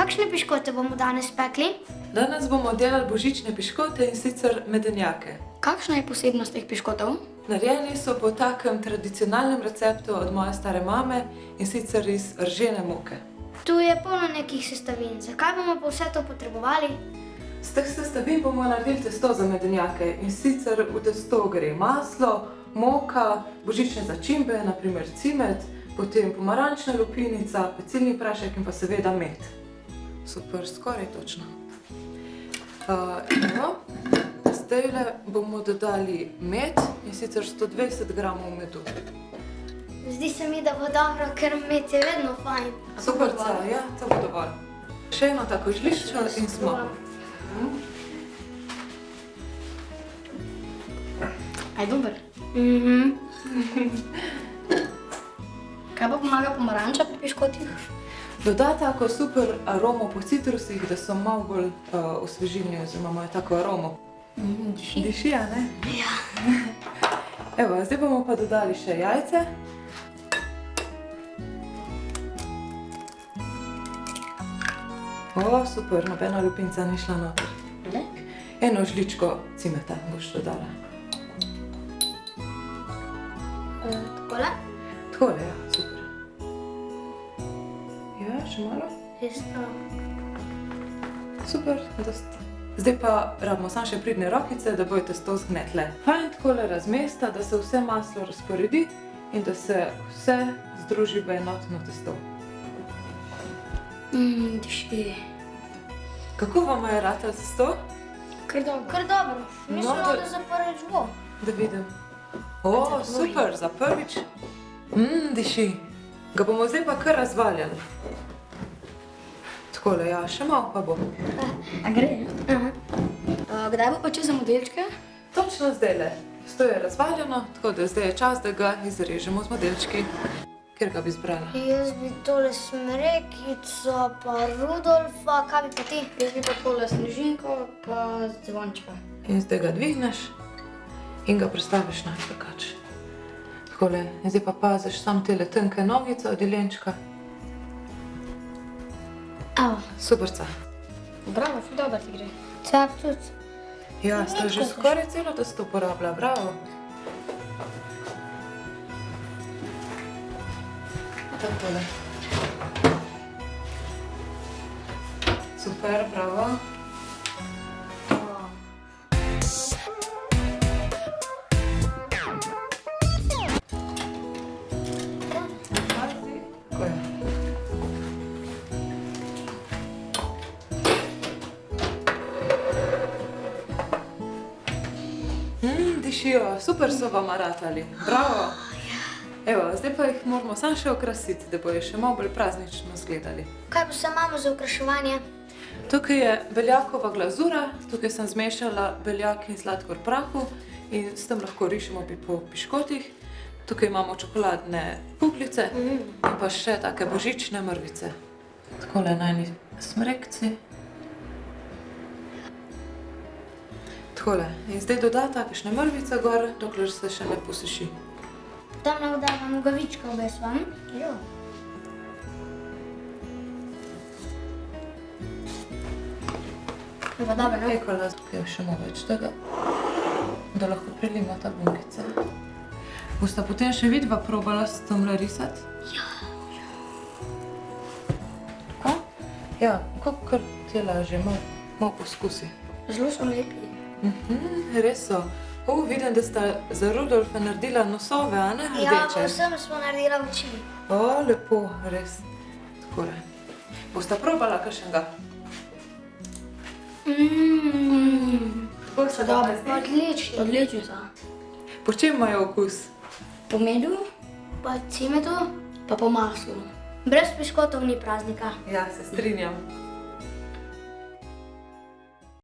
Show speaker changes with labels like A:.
A: Kakšne piškote bomo danes spekli?
B: Danes bomo delali božične piškote in sicer medenjake.
A: Kakšna je posebnost teh piškotov?
B: Narejeni so po takem tradicionalnem receptu od moje stare mame in sicer iz ržene moke.
A: Tu je polno nekih sestavin. Zakaj bomo pa vse to potrebovali?
B: Z teh sestavin bomo naredili testo za medenjake in sicer v testo gre maslo, moka, božične začimbe, naprimer cimet, potem pomarančna lupinica, pecilni prašek in pa seveda med. Super, skoraj točno. Zdajle bomo dodali med in sicer 120 gramov medu.
A: Zdi se mi, da bo dobro, ker med je vedno fajn.
B: Super, ja, to bo dovolj. Še eno tako žličko in smo.
A: Aj dober. Kaj pa pomaga pomaranča pri piškotih?
B: Doda tako super aromo po citrusih, da so malo bolj osvežilni oziroma imajo tako aromo.
A: Diši.
B: Diši, a ne?
A: Ja.
B: Evo, zdaj bomo pa dodali še jajce. O, super, nobena lupinca ni šla noter.
A: Ne?
B: Eno žličko cimeta boš dodala.
A: Takole?
B: Takole, ja, super. Ja, še malo.
A: Isto.
B: Super, dosti. Zdaj pa rabimo samo še pridne rokice, da bojo testo zgnetle. Fajn takole razmesta, da se vse maslo razporedi in da se vse združi v enotno testo.
A: Diši.
B: Kako vam je ratalo testo?
A: Kar dobro. Mislila, da za prvič bo.
B: Da vidim. O, super, za prvič. Diši. Ga bomo zdaj pa kar razvaljali. Takole, ja, še malo pa bo.
A: A gre? Kdaj bo pa čez za modelčke?
B: Točno zdajle. Testo je razvaljeno, tako da zdaj je čas, da ga izrežemo z modelčki. Kjer ga bi zbrala?
A: Jaz bi tole smrekico, pa Rudolfa, kaj bi pa ti? Jaz bi pa tole snežinko, pa zvončka.
B: In zdaj ga dvigneš in ga prestaviš na pekač. Takole, in zdaj pa paziš samo tele tenke nogice od jelenčka.
A: Evo.
B: Superca.
A: Bravo, ful dobro ti gre. Cap tudi.
B: Ja, sta že skoraj celo testo porabila, bravo. Takole. Super, bravo. Tako je. Dišijo, super so vam ratali, bravo. Evo, zdaj pa jih moramo samo še okrasiti, da bojo še malo bolj praznično izgledali.
A: Kaj pa se imamo za okraševanje?
B: Tukaj je beljakova glazura, tukaj sem zmešala beljak in sladkor v prahu in s tem lahko rišemo po piškotih. Tukaj imamo čokoladne puglice in pa še take božične mrvice. Takole na eni smrekci. Takole. In zdaj dodata kakšne mrvice gor, dokler se še ne posuši.
A: Tam navdam nogavička obesvam. Jo. Je pa dobro, ne?
B: Ekala, tukaj je še malo več tega, da lahko prilimata bunkice. Bosta potem še vidva probala s temle risati?
A: Ja.
B: Tako? Ja, kakor ti laže, malo poskusi.
A: Zelo so lepi.
B: Res so. Vidim, da sta za Rudolfa naredila nosove, a ne?
A: Ja,
B: Rdeče.
A: povsem smo naredila oči.
B: O, lepo, res. Takole. Bosta probala kakšnega? Tako se dobro zdi?
A: Odlični. Odlični so.
B: Po čem imajo okus?
A: Po medu, pa cimetu, pa po maslu. Brez piškotov ni praznika.
B: Ja, se strinjam.